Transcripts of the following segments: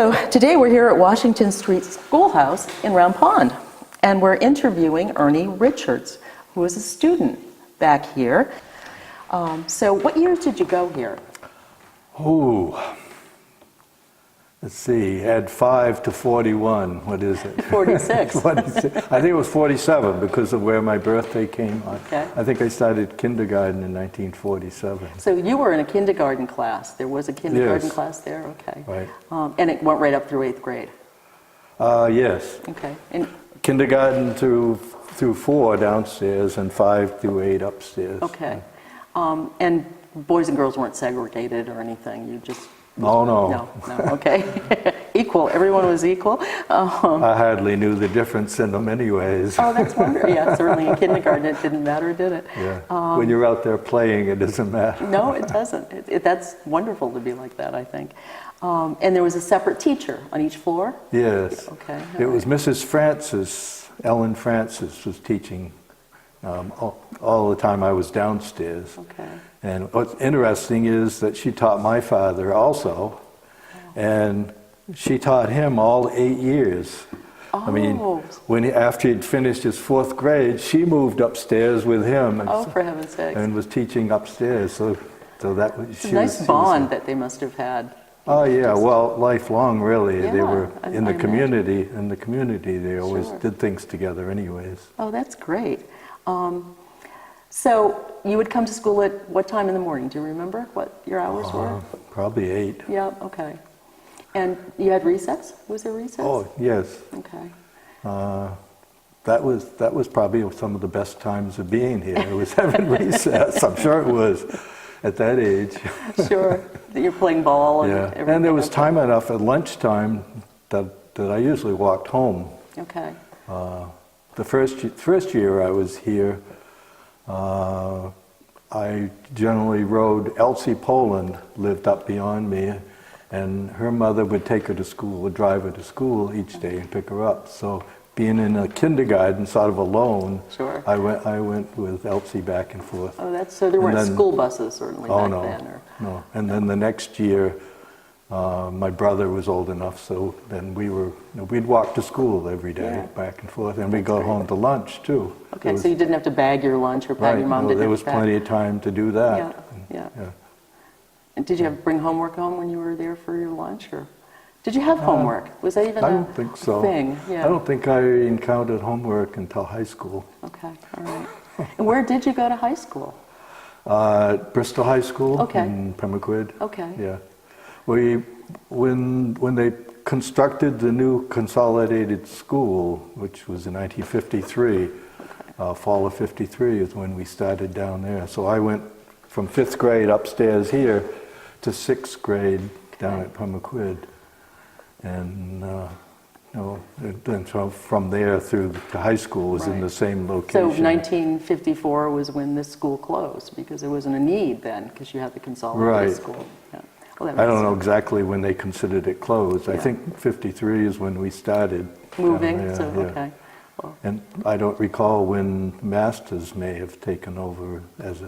So today we're here at Washington Street Schoolhouse in Round Pond, and we're interviewing Ernie Richards, who is a student back here. So what years did you go here? Oh, let's see, add 5 to 41, what is it? 46. 46. I think it was 47 because of where my birthday came on. Okay. I think I started kindergarten in 1947. So you were in a kindergarten class. There was a kindergarten Yes. class there? Okay. Right. And it went right up through 8th grade? Yes. Okay. And Kindergarten through 4 downstairs and 5 through 8 upstairs. okay. And boys and girls weren't segregated or anything? You just... No, no. No, okay. Equal, everyone was equal. I hardly knew the difference in them anyways. Oh, that's wonderful. Yeah, certainly in kindergarten it didn't matter, did it? Yeah. When you're out there playing, it doesn't matter. No, it doesn't. That's wonderful to be like that, I think. And there was a separate teacher on each floor? Yes. Okay. It was Mrs. Francis, Ellen Francis was teaching all the time I was downstairs. Okay. And what's interesting is that she taught my father also, and she taught him all 8 years. Oh. I mean, after he'd finished his 4th grade, she moved upstairs with him and, For heaven's sakes. and was teaching upstairs. So that was, It's a nice bond that they must have had. Oh yeah, well, lifelong really. They Yeah, were in the I community. In the community, they always Sure. did things together, anyways. Oh, that's great. So you would come to school at what time in the morning? Do you remember what your hours were? Probably 8. Yeah, okay. And you had recess? Was there recess? Oh yes, Okay. that was probably some of the best times of being here. It was having recess. I'm sure it was at that age. Sure. You're playing ball and Yeah, everything. and there was okay. time enough at lunchtime that I usually walked home. Okay. The first year I was here, I generally rode. Elsie Poland lived up beyond me, and her mother would take her to school, would drive her to school each day and pick her up. So being in a kindergarten, sort of alone, Sure. I went with Elsie back and forth. Oh, so there weren't then- school buses certainly Oh back no, then? Or... no. And then the next year, my brother was old enough, so then we'd walk to school every day, Yeah. back and forth, and we'd go home to lunch too. Okay, so you didn't have to bag your lunch or Right, your mom no, didn't there have was to bag. plenty of time to do that. Yeah. Yeah. And did you have to bring homework home when you were there for your lunch, or did you have homework? Was that even I a don't think so. thing? Yeah. I don't think I encountered homework until high school. Okay, all right. And where did you go to high school? Bristol High School Okay. in Pemaquid. Okay. Yeah. When they constructed the new consolidated school, which was in 1953, fall of 53 is when we started down there. So I went from 5th grade upstairs here to 6th grade down at Pemaquid. And then from there through to high school was in Right. the same So location. 1954 was when this school closed, because there wasn't a need then, because you had the consolidated Right. school. Yeah. Well, that I makes don't know sense. exactly when they considered it closed. I Yeah. think 53 is when we started. Moving, down there, so, yeah. okay. Well, And I don't recall when Masters may have taken over as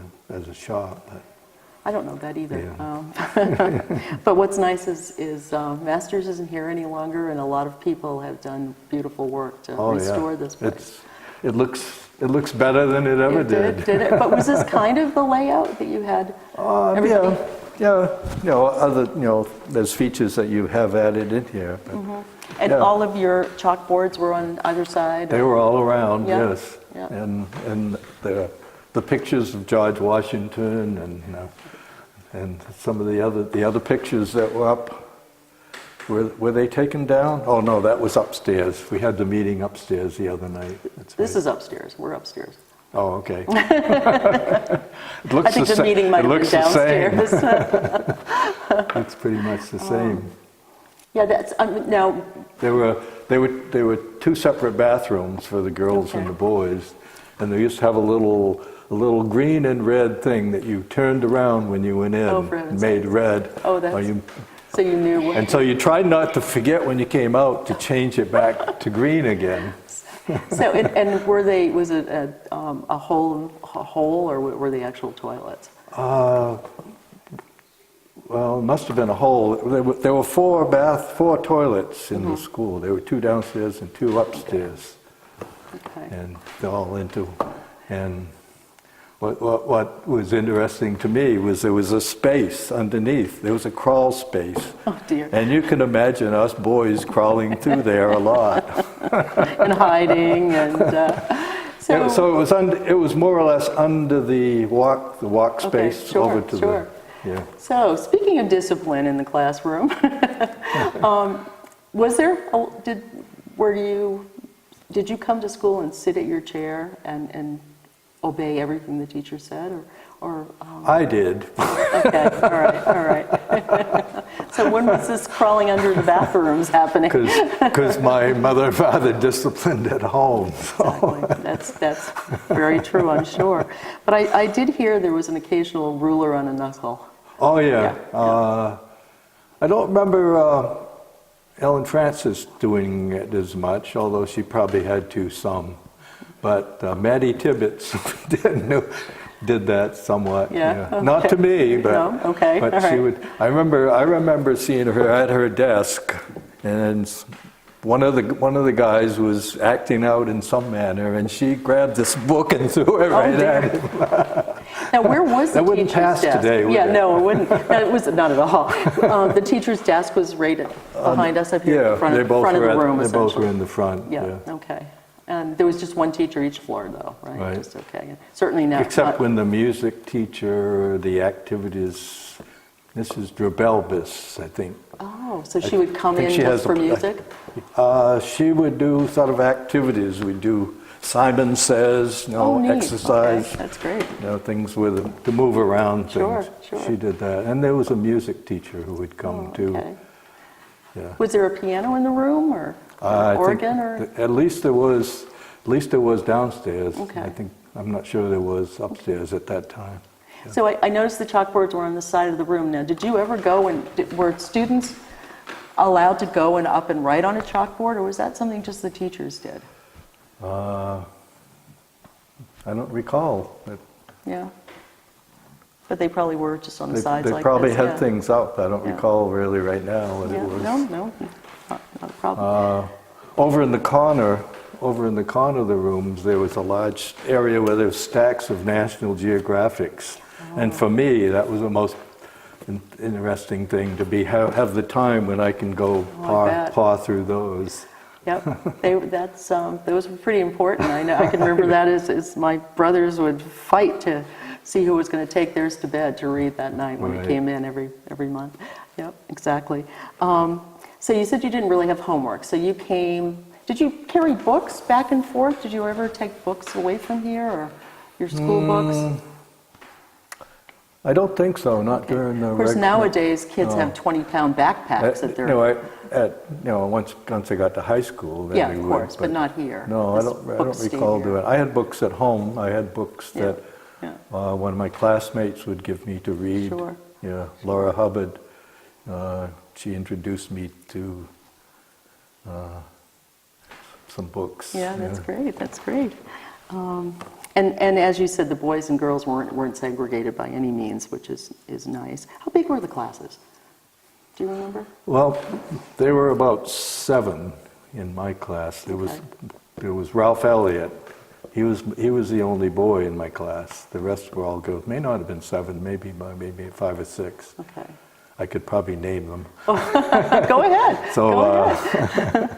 a shop. But I don't know that either. Yeah. But what's nice is Masters isn't here any longer, and a lot of people have done beautiful work to restore this place. It looks better than it ever It did. Did it? But was this kind of the layout that you had? everything? Yeah. There's features that you have added in here. But And yeah. all of your chalkboards were on either side? They were all around, Yeah. yes. Yeah. And the pictures of George Washington and some of the other pictures that were up, were they taken down? Oh no, that was upstairs. We had the meeting upstairs the other night. That's This right. is upstairs. We're upstairs. Oh, okay. It looks I think the sa- meeting might it have been looks the same. downstairs. It's pretty much the same. Yeah, that's now. There were 2 separate bathrooms for the girls and Okay. the boys, and they used to have a little green and red thing that you turned around when you went in, Oh, for heaven's made red. Oh, that's. Or you- So you knew what. and so you tried not to forget when you came out to change it back to green again. So and was it a hole, or were they actual toilets? well, it must have been a hole. There were four toilets in the school. There were 2 downstairs and 2 upstairs. Okay. And they're all into, and what was interesting to me was there was a space underneath. There was a crawl space. Oh dear. And you can imagine us boys crawling through there a lot. And hiding and So it was more or less under the walk space sure, over to sure. yeah. So speaking of discipline in the classroom, was there? Did you come to school and sit at your chair and obey everything the teacher said, or? I did. Okay, all right. So when was this crawling under the bathrooms happening? Because my mother and father disciplined at home. So. Exactly. That's very true, I'm sure. But I did hear there was an occasional ruler on a knuckle. Oh yeah. I don't remember Ellen Francis doing it as much, although she probably had to some. But Maddie Tibbetts did that somewhat. Yeah. Okay. Not to me, but no? Okay. but all she right. would. I remember seeing her at her desk, and one of the guys was acting out in some manner, and she grabbed this book and threw it right at him. Now, where was the That wouldn't teacher's pass desk? today, would yeah, it? no, it wouldn't. No, it was not at all. The teacher's desk was right behind us up here in front of the room, they both essentially. were in the front. Yeah, okay. And there was just one teacher each floor, though, right? Right. Just okay. Certainly not. Except when the music teacher, the activities, Mrs. Drabelbis, I think. Oh, so she would come think in she just has for a- music? She would do sort of activities. We'd do Simon Says, Oh, neat. exercise, Okay, that's great. things to move around Sure, things. sure. She did that. And there was a music teacher who would come Oh, too. okay. Yeah. Was there a piano in the room, or I think organ, or? at least there was downstairs. Okay. I'm not sure there was upstairs at that time. So I noticed the chalkboards were on the side of the room. Now, did you ever go and were students allowed to go and up and write on a chalkboard, or was that something just the teachers did? I don't recall. Yeah. But they probably were just on the sides They like probably this. had yeah. things up. I don't Yeah. recall really right now what Yeah. it was. No, not a problem. Over in the corner of the rooms, there was a large area where there was stacks of National Geographics. And for me, that was the most interesting thing to have the time when I can go bet. paw through those. Yep, those were pretty important. I know. I can remember that as my brothers would fight to see who was going to take theirs to bed to read that night when Right. it came in every month. Yep, exactly. So you said you didn't really have homework. So you came. Did you carry books back and forth? Did you ever take books away from here, or your school books? I don't think so. Not during the. Of course, nowadays kids have 20-pound backpacks that they're. Once I got to high school, then Yeah, we of would, course, but not here. No, I This don't books stay recall here. doing it. I had books at home. I had books Yeah, that yeah. one of my classmates would give me to read. Sure. Yeah, Laura Hubbard. She introduced me to some books. Yeah, that's great. That's great. And as you said, the boys and girls weren't segregated by any means, which is nice. How big were the classes? Do you remember? Well, there were about 7 in my class. There was Ralph Elliott. He was the only boy in my class. The rest were all girls. May not have been 7, maybe 5 or 6. Okay. I could probably name them. Go ahead. So, Go ahead.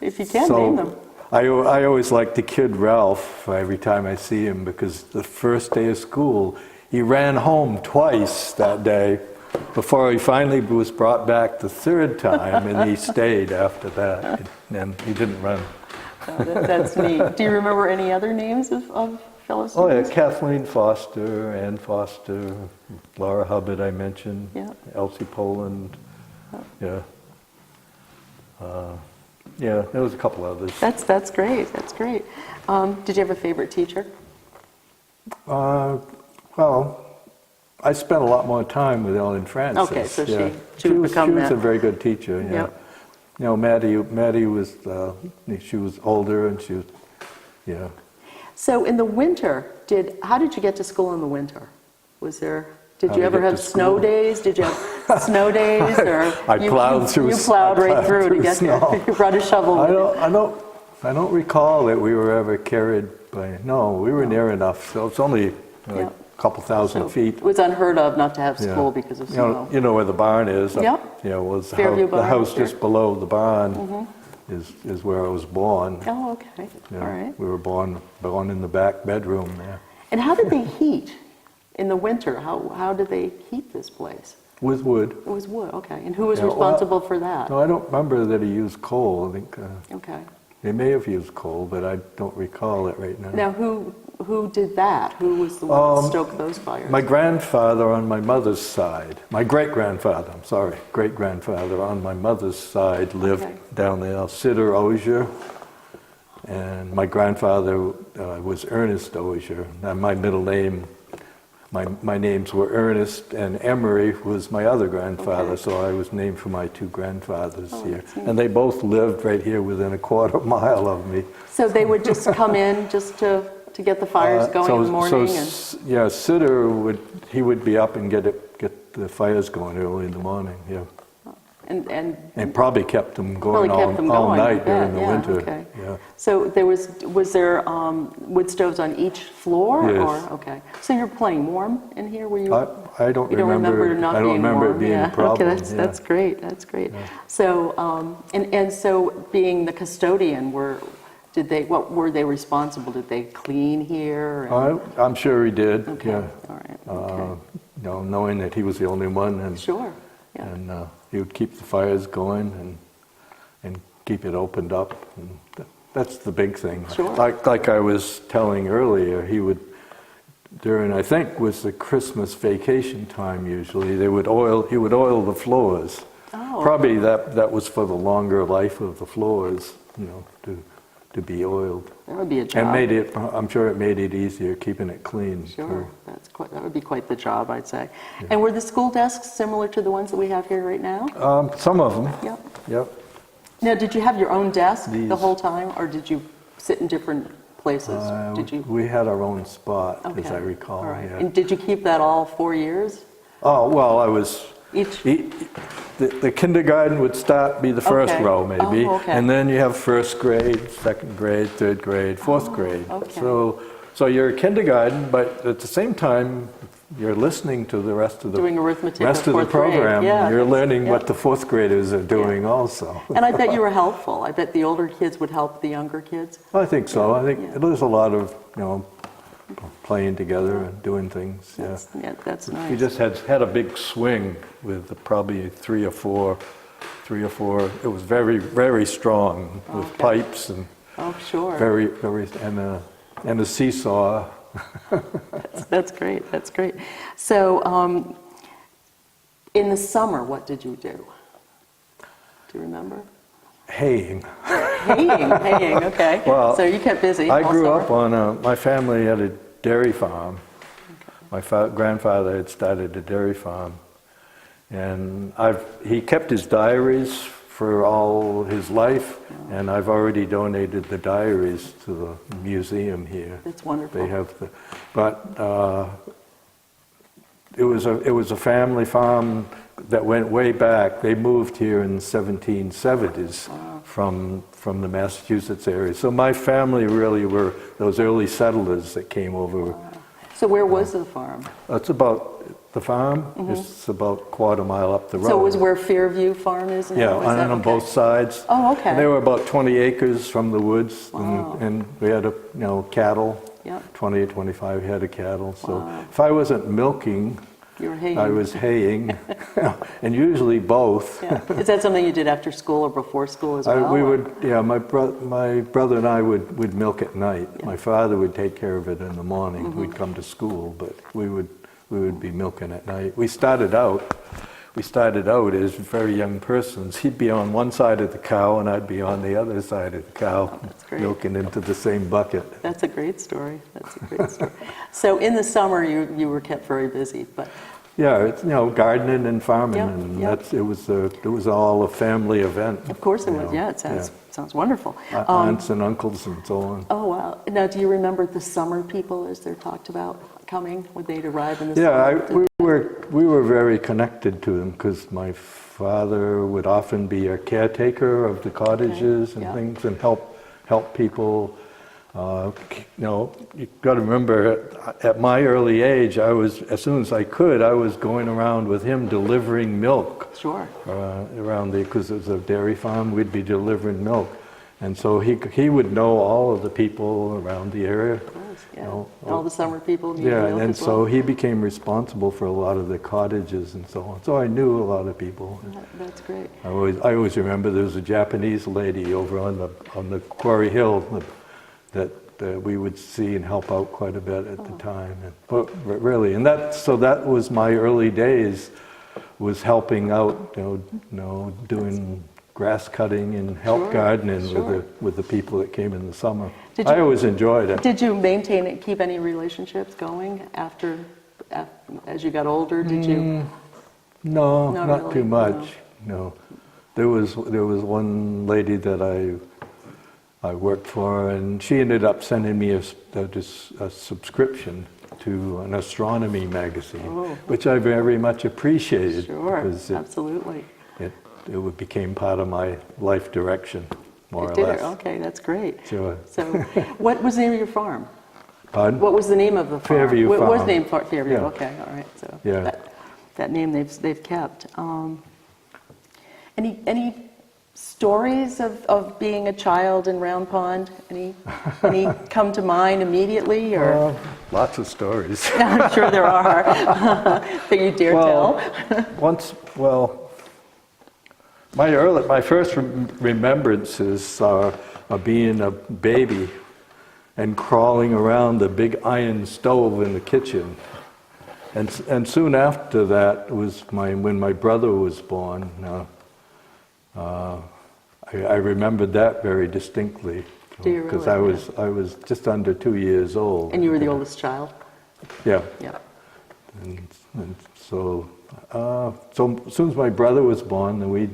If you can name them. I always like to kid Ralph every time I see him, because the first day of school, he ran home twice that day before he finally was brought back the 3rd time, and he stayed after that, and he didn't run. Oh, that's neat. Do you remember any other names of fellow students? Oh yeah, Kathleen Foster, Ann Foster, Laura Hubbard I mentioned, Yeah. Elsie Poland, yeah. Yeah, there was a couple others. That's great. That's great. Did you have a favorite teacher? Well, I spent a lot more time with Ellen Francis. Okay, so yeah. she would become She was that. a very good teacher. Yeah. Yep. You know, Maddie was she was older, and she was, yeah. So in the winter, how did you get to school in the winter? Did how you to ever get have to snow school. days? Did you have snow days, or I plowed through. You plowed right plowed through to get snow. there. You brought a shovel. I don't recall that we were ever carried by. No, we were near enough. So it's only like a couple thousand feet. It was unheard of not to have school because of You snow. know where the barn is. Yep. Was Fairview the barn house up there. just below the barn is where I was born. Oh, okay. Yeah, All right. We were born in the back bedroom there. And how did they heat in the winter? How did they heat this place? With wood. It was wood, okay. And who was Yeah, well, responsible for that? No, I don't remember that he used coal. I think Okay. they may have used coal, but I don't recall it right now. Now, who did that? Who was the one that stoked those fires? My grandfather on my mother's side, my great-grandfather on my mother's side lived down there, Sidor Osier, and my grandfather was Ernest Osier. And my middle name, my names were Ernest, and Emery was my other grandfather, so I was named for my two grandfathers here. And they both lived right here within a quarter mile of me. So they would just come in just to get the fires going in the morning? Yeah, Sidor would be up and get the fires going early in the morning, yeah. And probably kept them going all night during the winter. Okay. Yeah. So was there wood stoves on each floor? Yes. Or, okay. So you're playing warm in here? Were you? I don't You don't remember not I don't being remember warm? it being Yeah. a problem. Okay, that's great. That's great. Yeah. So and so being the custodian, what were they responsible? Did they clean here? I'm sure he did. Okay. Yeah. All right. Okay. Knowing that he was the only one, and Sure. Yeah. and he would keep the fires going and keep it opened up. And that's the big thing. Sure. Like I was telling earlier, he would during I think was the Christmas vacation time. Usually he would oil the floors. Oh. Probably that was for the longer life of the floors, to be oiled. That would be a job. And I'm sure it made it easier keeping it clean. Sure, that would be quite the job, I'd say. Yeah. And were the school desks similar to the ones that we have here right now? Some of them. Yep. Yep. Now, did you have your own desk the whole time, or did you sit in different places? We had our own spot, Okay. as I recall. All right. Yeah. And did you keep that all 4 years? Oh, well, I was... Each? The kindergarten would be the first Okay. row, maybe. Oh, okay. And then you have first grade, second grade, third grade, fourth grade. Okay. So you're a kindergarten, but at the same time, you're listening to the rest of the Doing arithmetic of rest of the fourth grade. program. Yeah, You're learning yeah. what the fourth graders are doing also. And I bet you were helpful. I bet the older kids would help the younger kids. I think so. I think Yeah. there's a lot of, playing together and doing things. Yeah. That's nice. We just had a big swing with probably three or four. It was very, very strong with pipes and Oh, sure. very, very, and a seesaw. That's great. That's great. So, in the summer, what did you do? Do you remember? Haying. Haying. Okay. Well, so you kept busy. I all grew summer. up my family had a dairy farm. My grandfather had started a dairy farm. And he kept his diaries for all his life, and I've already donated the diaries to the museum here. That's wonderful. They have it was a family farm that went way back. They moved here in the 1770s from the Massachusetts area. So my family really were those early settlers that came over. So where was the farm? It's about the farm. It's about a quarter mile up the road. So it was where Fairview Farm is? Yeah, on both sides. Oh, okay. And they were about 20 acres from the woods, Wow. and we had cattle. Yep. 20 to 25 head of cattle. So Wow. if I wasn't milking, You were haying. I was haying, and usually both. Yeah. Is that something you did after school or before school as well? My brother and I would milk at night. Yeah. My father would take care of it in the morning. We'd come to school, but we would be milking at night. We started out as very young persons. He'd be on one side of the cow, and I'd be on the other side of the cow, milking into the same bucket. That's a great story. So in the summer, you were kept very busy, but yeah, it's gardening and farming, Yep, and yep. it was all a family event. of course it was. Yeah, it sounds wonderful. Aunts and uncles and so on. Oh wow! Now, do you remember the summer people as they're talked about? coming? Would they arrive in the Yeah, summer? we were very connected to them because my father would often be a caretaker of the cottages and yeah. things, and help people. You got to remember, at my early age, as soon as I could, I was going around with him delivering milk. Sure. Around there, because it was a dairy farm, we'd be delivering milk. And so he would know all of the people around the area. Of course, yeah. All the summer people need Yeah, milk and as so well. he became responsible for a lot of the cottages and so on. So I knew a lot of people. That's great. I always remember there was a Japanese lady over on the Quarry Hill that we would see and help out quite a bit at the time. But really, and that was my early days, was helping out, doing grass cutting and help gardening with the people that came in the summer. I always enjoyed it. Did you keep any relationships going as you got older? Did you? No, Not not really, too much. No. There was one lady that I worked for, and she ended up sending me a subscription to an astronomy magazine, which I very much appreciated. Sure, because absolutely. It became part of my life direction, more or Did less. it? Okay, that's great. Sure. So, what was the name of your farm? Pardon? What was the name of the farm? Fairview What was Farm. the name for Fairview? Yeah. Okay, all right. So Yeah. that name they've kept. Any stories of being a child in Round Pond? Any come to mind immediately, or? Lots of stories. I'm sure there are. That you dare tell. My first remembrances are being a baby and crawling around the big iron stove in the kitchen. And soon after that was when my brother was born. I remembered that very distinctly. Do you Because really? I was just under 2 years old. And you were the oldest child? Yeah. Yeah. And so as soon as my brother was born, then we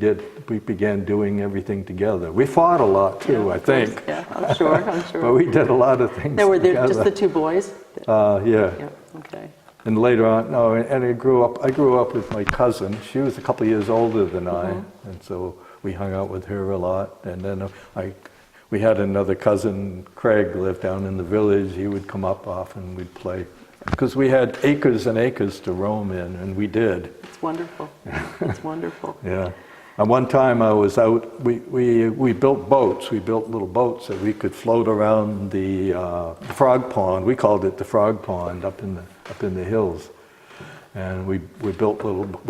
began doing everything together. We fought a lot too, Yeah, I of course. think. Yeah, I'm sure. But we did a lot of things There were together. just the two boys? Yeah. Yeah, okay. And later on, and I grew up with my cousin. She was a couple of years older than I, and so we hung out with her a lot. And then we had another cousin, Craig, lived down in the village. He would come up often, we'd play. Because we had acres and acres to roam in, and we did. It's wonderful. It's wonderful. Yeah. And one time I was out, we built boats. We built little boats that we could float around the frog pond. We called it the frog pond up in the hills. And we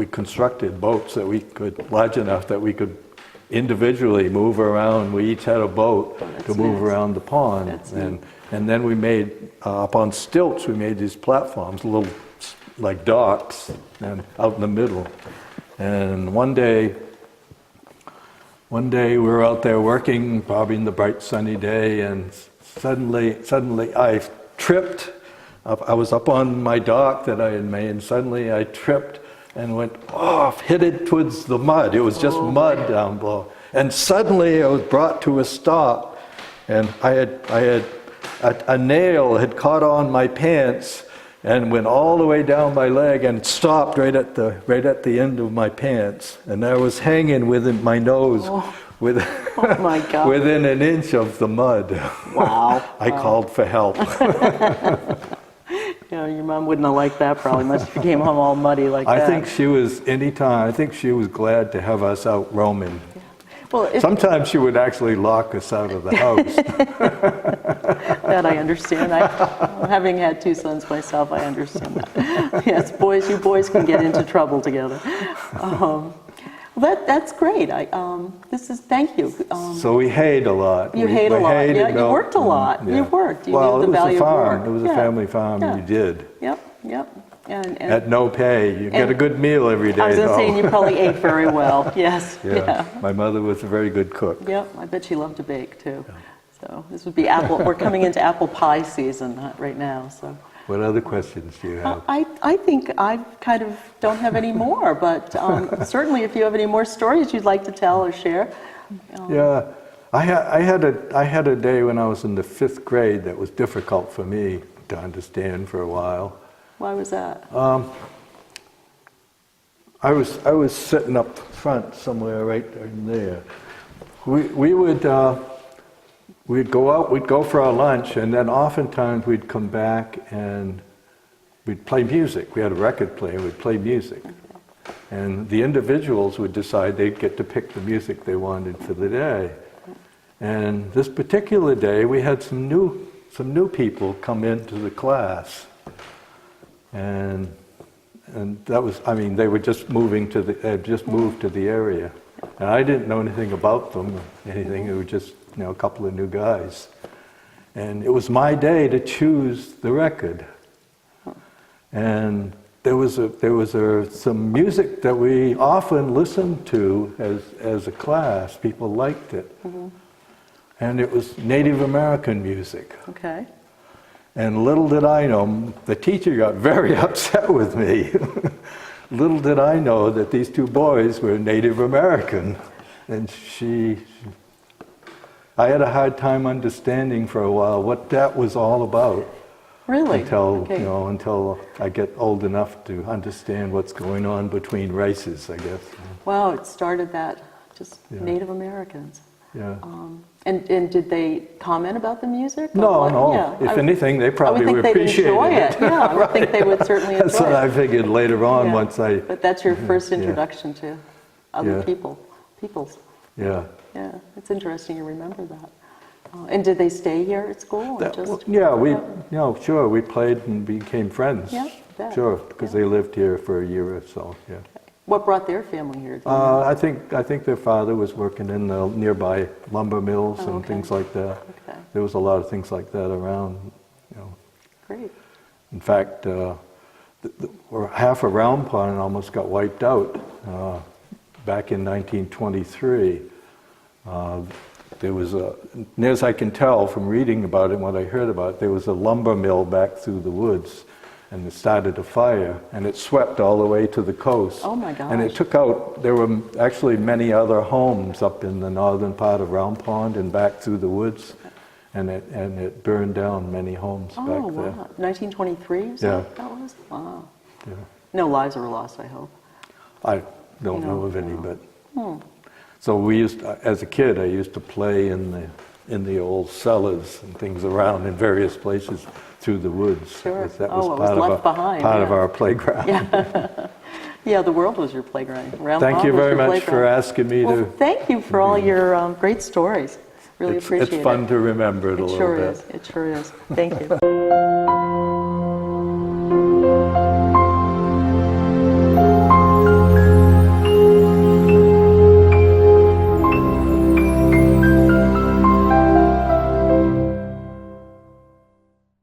constructed boats that large enough that we could individually move around. We each had a boat to move around the pond. And then we made, up on stilts, we made these platforms, little like docks, and out in the middle. And one day we were out there working, probably in the bright sunny day, and suddenly I tripped. I was up on my dock that I had made, and suddenly I tripped and went off, headed towards the mud. It was just mud down below. And suddenly I was brought to a stop, and a nail had caught on my pants and went all the way down my leg and stopped right at the end of my pants. And I was hanging within my nose, Oh my God. within an inch of the mud. Wow. I called for help. Your mom wouldn't have liked that probably much if you came home all muddy like that. I think she was glad to have us out roaming. Well, Sometimes she would actually lock us out of the house. that I understand. Having had two sons myself, I understand that. Yes, you boys can get into trouble together. That's great. Thank you. So we hayed a lot. You hayed a lot. Yeah, you worked a lot. Yeah. You worked. You Well, knew it the was value a farm. of work. It was a family farm. Yeah. You did. Yep. And At no pay. You get a good meal every day, I was going to say, though. and you probably ate very well. Yes. Yeah. My mother was a very good cook. Yep. I bet she loved to bake too. So this would be apple. We're coming into apple pie season right now. So. What other questions do you have? I think I kind of don't have any more, but certainly if you have any more stories you'd like to tell or share. Yeah, I had a day when I was in the 5th grade that was difficult for me to understand for a while. Why was that? I was sitting up front somewhere right in there. We would we'd go out, we'd go for our lunch, and then oftentimes we'd come back and we'd play music. We had a record player, we'd play music. And the individuals would decide they'd get to pick the music they wanted for the day. And this particular day, we had some new people come into the class. And that was, I mean, they were just they had just moved to the area. And I didn't know anything about them or anything. It was just, a couple of new guys. And it was my day to choose the record. And there was some music that we often listened to as a class. People liked it. Mm-hmm. And it was Native American music. Okay. And little did I know, the teacher got very upset with me. Little did I know that these two boys were Native American. And I had a hard time understanding for a while what that was all about. Really? Until I get old enough to understand what's going on between races, I guess. Wow, it started that, just Yeah. Native Americans. Yeah. And did they comment about the music? No. Yeah, If anything, they probably would thuld appreciate enjoy it. Yeah, I would Right. think they would certainly enjoy it. That's what I figured later on Yeah. once I... But that's your first introduction to other Yeah. peoples. Yeah. Yeah, it's interesting you remember that. And did they stay here at school? Sure, we played and became friends. Yeah, bet. Sure, because they lived here for a year or so, yeah. What brought their family here? Do you know? I think their father was working in the nearby lumber mills and okay. things like that. Okay. There was a lot of things like that around, Great. In fact, half of Round Pond almost got wiped out back in 1923. There was near as I can tell from reading about it and what I heard about it, there was a lumber mill back through the woods, and it started a fire, and it swept all the way to the coast. Oh my gosh. And it took out, there were actually many other homes up in the northern part of Round Pond and back through the woods, and it burned down many homes back there. Oh, wow. 1923? Yeah. That was? Wow. Yeah. No lives were lost, I hope. I don't know of any, no. but... So we used, as a kid, I used to play in the old cellars and things around in various places through the woods. Sure. That was it was left behind. part of our playground. Yeah. Yeah, the world was your playground. Thank you very much for asking me to... Thank you for all your great stories. Really appreciate it. It's fun to remember it a little bit. It sure is. Thank you.